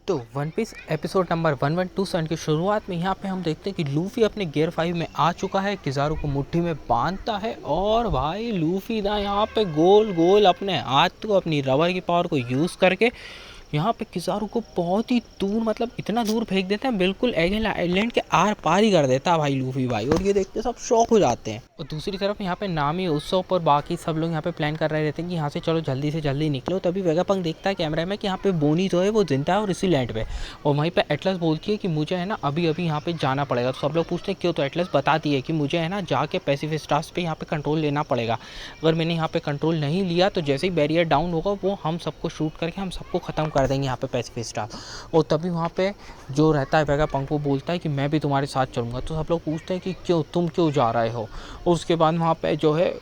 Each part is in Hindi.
तो वन पीस एपिसोड नंबर 1127 की शुरुआत में यहाँ पे हम देखते हैं कि लूफी अपने गियर 5 में आ चुका है। किज़ारू को मुट्ठी में बांधता है और भाई लूफी ना यहाँ पे गोल गोल अपने हाथ को अपनी रबर की पावर को यूज़ करके यहाँ पे किज़ारू को बहुत ही दूर, मतलब इतना दूर फेंक देता है, बिल्कुल एगल आइलैंड के आर पार ही कर देता है भाई लूफी भाई। और ये देख के सब शॉक हो जाते हैं। और दूसरी तरफ यहाँ पे नामी, उsopp और बाकी सब लोग यहाँ पे प्लान कर रहे रहते हैं कि यहाँ से चलो जल्दी से जल्दी निकलो। तभी वेगापंक देखता है कैमरा में कि यहाँ पे बोनी जो है वो जिंदा है और इसी लैंड पे। और वहीं पे एटलस बोलती है कि मुझे है ना अभी अभी यहाँ पे जाना पड़ेगा। तो सब लोग पूछते हैं क्यों, तो एटलस बताती है कि मुझे है ना जाके पैसिफिक स्टार्स पे यहाँ पे कंट्रोल लेना पड़ेगा। अगर मैंने यहाँ पे कंट्रोल नहीं लिया तो जैसे ही बैरियर डाउन होगा वो हम सबको शूट करके हम सबको ख़त्म कर देंगे यहाँ पे पैसिफिक स्टार। और तभी वहाँ पे जो रहता है वेगापंक वो बोलता है कि मैं भी तुम्हारे साथ चलूँगा। तो सब लोग पूछते हैं कि क्यों, तुम क्यों जा रहे हो। और उसके बाद वहाँ पे जो है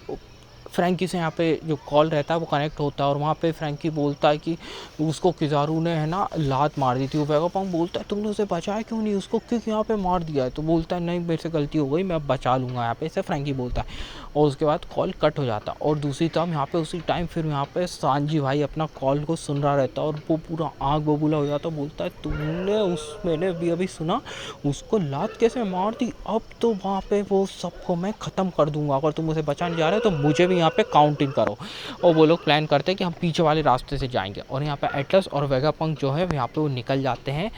फ्रैंकी से यहाँ पे जो कॉल रहता है वो कनेक्ट होता है और वहाँ पे फ्रैंकी बोलता है कि उसको किज़ारू ने है ना लात मार दी थी। वो वेगापंक बोलता है तुमने उसे बचाया क्यों नहीं, उसको क्यों यहाँ पे मार दिया है। तो बोलता है नहीं मेरे से गलती हो गई, मैं अब बचा लूँगा यहाँ पे, ऐसे फ्रैंकी बोलता है। और उसके बाद कॉल कट हो जाता है। और दूसरी तरफ यहाँ पे उसी टाइम फिर यहाँ पे सांजी भाई अपना कॉल को सुन रहा रहता है और वो पूरा आँख बबूला हो जाता है। बोलता है तुमने मैंने भी अभी सुना उसको लात कैसे मार दी, अब तो वहाँ पे वो सबको मैं ख़त्म कर दूंगा। अगर तुम उसे बचाने जा रहे हो तो मुझे भी यहाँ पे काउंटिंग करो। और वो लोग प्लान करते हैं कि हम पीछे वाले रास्ते से जाएंगे। और यहाँ पे एटलस और वेगापंक जो है यहाँ पे वो निकल जाते हैं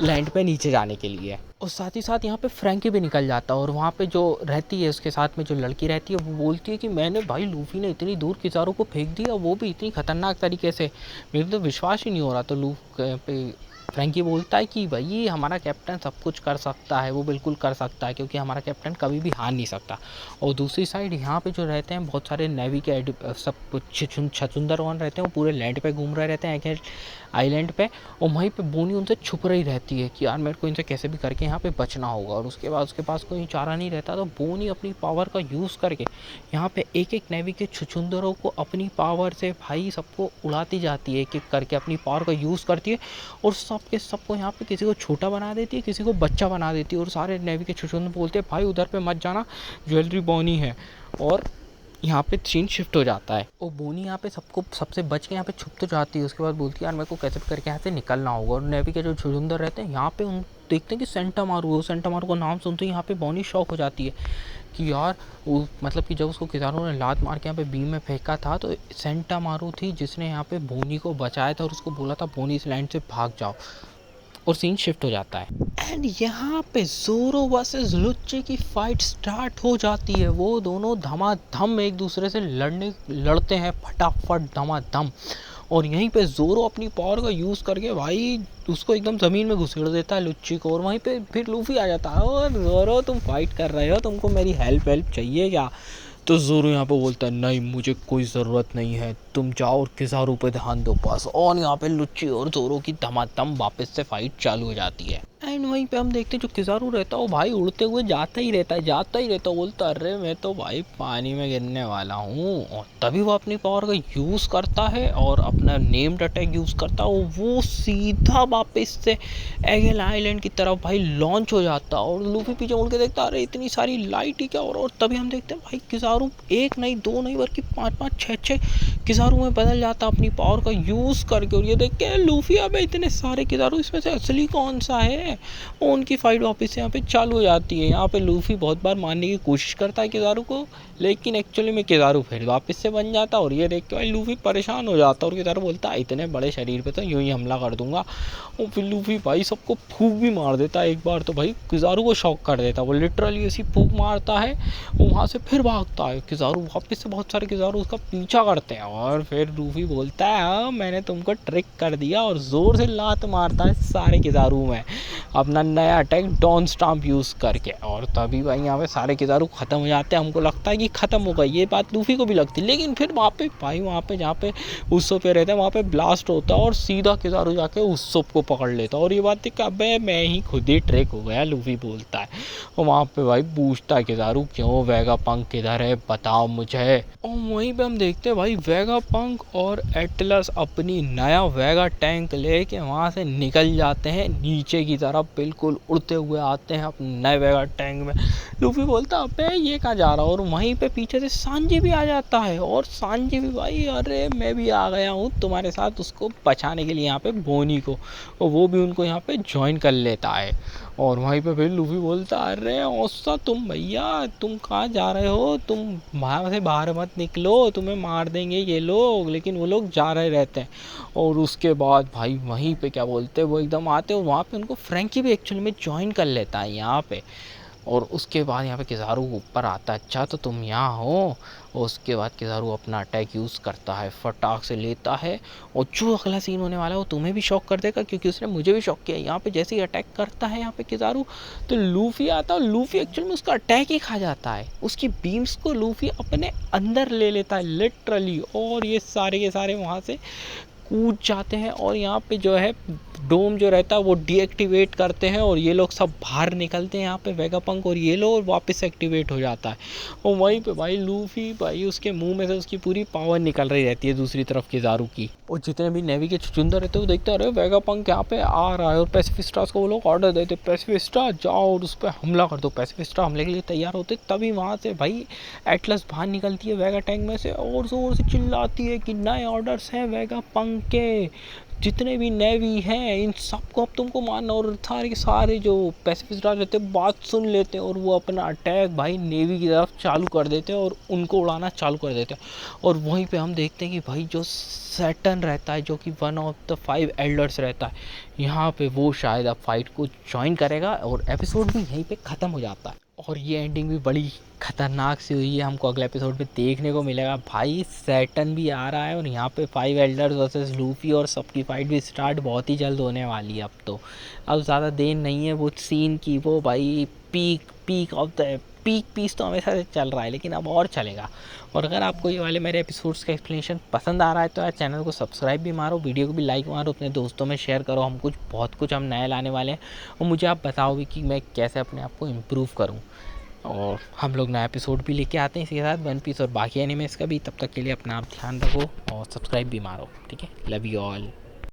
लैंड पे नीचे जाने के लिए। और साथ ही साथ यहाँ पे फ्रैंकी भी निकल जाता है। और वहाँ पे जो रहती है उसके साथ में जो लड़की रहती है वो बोलती है कि मैंने भाई लूफी ने इतनी दूर किज़ारू को फेंक दिया, वो भी इतनी खतरनाक तरीके से, मेरे तो विश्वास ही नहीं हो रहा। तो लूफ पे फ्रैंकी बोलता है कि भाई हमारा कैप्टन सब कुछ कर सकता है, वो बिल्कुल कर सकता है क्योंकि हमारा कैप्टन कभी भी हार नहीं सकता। और दूसरी साइड यहाँ पे जो रहते हैं बहुत सारे नेवी के सब छछुंदरवन रहते हैं, वो पूरे लैंड पे घूम रहे रहते हैं आइलैंड पे। और वहीं पे बोनी उनसे छुप रही रहती है कि यार मेरे को इनसे कैसे भी करके यहाँ पे बचना होगा। और उसके बाद उसके पास कोई चारा नहीं रहता तो बोनी अपनी पावर का यूज़ करके यहाँ पे एक एक नेवी के छुछुंदरों को अपनी पावर से भाई सबको उड़ाती जाती है, एक एक करके अपनी पावर का यूज़ करती है। और सबके सबको यहाँ पे किसी को छोटा बना देती है, किसी को बच्चा बना देती है। और सारे नेवी के छुछुंदर बोलते हैं भाई उधर पे मत जाना, ज्वेलरी बोनी है। और यहाँ पे सीन शिफ्ट हो जाता है। और बोनी यहाँ पे सबको सबसे बच के यहाँ पे छुप तो जाती है। उसके बाद बोलती है यार मेरे को कैसे भी करके यहाँ से निकलना होगा। और नेवी के जो छुछुंदर रहते हैं यहाँ पे उन देखते हैं कि सेंटामारू का नाम सुनते ही यहाँ पे बोनी शॉक हो जाती है कि यार वो मतलब कि जब उसको किज़ारू ने लात मार के यहाँ पे बीम में फेंका था तो सेंटामारू थी जिसने यहाँ पे बोनी को बचाया था और उसको बोला था बोनी इस लैंड से भाग जाओ। और सीन शिफ्ट हो जाता है एंड यहाँ पे ज़ोरो वर्सेस लुच्चे की फाइट स्टार्ट हो जाती है। वो दोनों धमाधम एक दूसरे से लड़ते हैं फटाफट धमाधम। और यहीं पे ज़ोरो अपनी पावर का यूज़ करके भाई उसको एकदम ज़मीन में घुसेड़ देता है लुच्ची को। और वहीं पे फिर लूफी आ जाता है और ज़ोरो तुम फाइट कर रहे हो, तुमको मेरी हेल्प चाहिए क्या। तो ज़ोरो यहाँ पे बोलता है नहीं मुझे कोई ज़रूरत नहीं है, तुम जाओ और किज़ारू पे ध्यान दो बस। और यहाँ पे लुच्ची और ज़ोरो की धमाधम वापस से फाइट चालू हो जाती है। एंड वहीं पे हम देखते हैं जो किज़ारू रहता है वो भाई उड़ते हुए जाता ही रहता है, बोलता अरे मैं तो भाई पानी में गिरने वाला हूँ। और तभी वो अपनी पावर का यूज़ करता है और अपना नेम्ड अटैक यूज़ करता है। वो सीधा वापस से एगल आइलैंड की तरफ भाई लॉन्च हो जाता है। और लूफी पीछे मुड़ के देखता अरे इतनी सारी लाइट ही क्या हो रहा। और तभी हम देखते हैं भाई किज़ारू एक नहीं दो नहीं बल्कि 5-5 6-6 किज़ारू में बदल जाता अपनी पावर का यूज़ करके। और ये देख के लूफी अबे इतने सारे किज़ारू, इसमें से असली कौन सा है। उनकी फाइट वापस से यहाँ पे चालू हो जाती है। यहाँ पे लूफी बहुत बार मारने की कोशिश करता है किज़ारू को, लेकिन एक्चुअली में किज़ारू फिर वापस से बन जाता। और ये देख के भाई लूफी परेशान हो जाता और किज़ारू बोलता है इतने बड़े शरीर पे तो यूं ही हमला कर दूंगा। और फिर लूफी भाई सबको फूंक भी मार देता है। एक बार तो भाई किज़ारू को शॉक कर देता, वो लिटरली ऐसी फूंक मारता है। वहाँ से फिर भागता है किज़ारू, वापस से बहुत सारे किज़ारू उसका पीछा करते हैं। और फिर लूफी बोलता है हाँ मैंने तुमको ट्रिक कर दिया, और ज़ोर से लात मारता है सारे किज़ारू में अपना नया अटैक डॉन स्टॉम्प यूज़ करके। और तभी भाई यहाँ पे सारे किज़ारू ख़त्म हो जाते हैं। हमको लगता है कि ख़त्म हो गई, ये बात लूफी को भी लगती है। लेकिन फिर वहाँ पे जहाँ पे उsopp पे रहते हैं वहाँ पे ब्लास्ट होता है और सीधा किज़ारू जाके उsopp को पकड़ लेता है। और ये बात है कि अबे मैं ही खुद ही ट्रिक हो गया, लूफी बोलता है। और वहाँ पे भाई पूछता है किज़ारू क्यों वेगापंक किधर है बताओ मुझे। और वहीं पे हम देखते हैं भाई वेगापंक और एटलस अपनी नया वेगा टैंक लेके वहाँ से निकल जाते हैं नीचे की तरफ, बिल्कुल उड़ते हुए आते हैं अपने नए वेगा टैंक में। लूफी बोलता है अबे ये कहाँ जा रहा है, और वहीं पे पीछे से सांजी भी आ जाता है, और सांजी भी भाई अरे मैं भी आ गया हूँ तुम्हारे साथ उसको बचाने के लिए यहाँ पे बोनी को, और वो भी उनको यहाँ पे ज्वाइन कर लेता है। और वहीं पे फिर लूफी बोलता अरे औसा तुम भैया तुम कहाँ जा रहे हो, तुम वहाँ से बाहर मत निकलो, तुम्हें मार देंगे ये लोग, लेकिन वो लोग जा रहे रहते हैं। और उसके बाद भाई वहीं पे क्या बोलते हैं वो एकदम आते हैं, और वहाँ पे उनको फ्रैंकी भी एक्चुअली में ज्वाइन कर लेता है यहाँ पे। और उसके बाद यहाँ पे किज़ारू ऊपर आता है, अच्छा तो तुम यहाँ हो। और उसके बाद किज़ारू अपना अटैक यूज़ करता है, फटाक से लेता है, और जो अगला सीन होने वाला है वो तुम्हें भी शॉक कर देगा, क्योंकि उसने मुझे भी शॉक किया। यहाँ पे जैसे ही अटैक करता है यहाँ पे किज़ारू, तो लूफी आता है, और लूफी एक्चुअल में उसका अटैक ही खा जाता है, उसकी बीम्स को लूफी अपने अंदर ले लेता है लिटरली, और ये सारे के सारे वहाँ से कूद जाते हैं। और यहाँ पे जो है डोम जो रहता है वो डीएक्टिवेट करते हैं, और ये लोग सब बाहर निकलते हैं यहाँ पे वेगापंक और ये लोग, और वापस एक्टिवेट हो जाता है। और वहीं पे भाई लूफी भाई उसके मुंह में से उसकी पूरी पावर निकल रही रहती है दूसरी तरफ किज़ारू की। और जितने भी नेवी के चुचुंदर रहते हैं वो देखते रहे वेगापंक यहाँ पे आ रहा है, और पैसिफिस्टा को वो लोग ऑर्डर देते पैसिफिस्टा जाओ और उस पर हमला कर दो। पैसिफिस्टा हमले के लिए तैयार होते, तभी वहाँ से भाई एटलस बाहर निकलती है वेगा टैंक में से, और ज़ोर से चिल्लाती है कि नए ऑर्डर्स हैं वेगापंक के, जितने भी नेवी हैं इन सबको अब तुमको मारना। और सारे के सारे जो पैसिफिस्ट रहते हैं बात सुन लेते हैं, और वो अपना अटैक भाई नेवी की तरफ चालू कर देते हैं, और उनको उड़ाना चालू कर देते हैं। और वहीं पे हम देखते हैं कि भाई जो सैटर्न रहता है, जो कि वन ऑफ द 5 एल्डर्स रहता है, यहाँ पे वो शायद अब फाइट को ज्वाइन करेगा, और एपिसोड भी यहीं पे ख़त्म हो जाता है। और ये एंडिंग भी बड़ी खतरनाक सी हुई है, हमको अगले एपिसोड में देखने को मिलेगा। भाई सैटर्न भी आ रहा है, और यहाँ पे 5 एल्डर्स वर्सेस लूफी, और सबकी फाइट भी स्टार्ट बहुत ही जल्द होने वाली है। अब ज़्यादा देर नहीं है वो सीन की, वो भाई peak of the peak piece तो हमेशा से चल रहा है, लेकिन अब और चलेगा। और अगर आपको ये वाले मेरे एपिसोड्स का एक्सप्लेनेशन पसंद आ रहा है तो यार चैनल को सब्सक्राइब भी मारो, वीडियो को भी लाइक मारो, अपने दोस्तों में शेयर करो। हम बहुत कुछ हम नया लाने वाले हैं, और मुझे आप बताओ भी कि मैं कैसे अपने आप को इम्प्रूव करूँ। और हम लोग नया एपिसोड भी लेके आते हैं इसी के साथ वन पीस और बाकी एनिमेस का भी। तब तक के लिए अपना आप ध्यान रखो और सब्सक्राइब भी मारो, ठीक है। Love you all.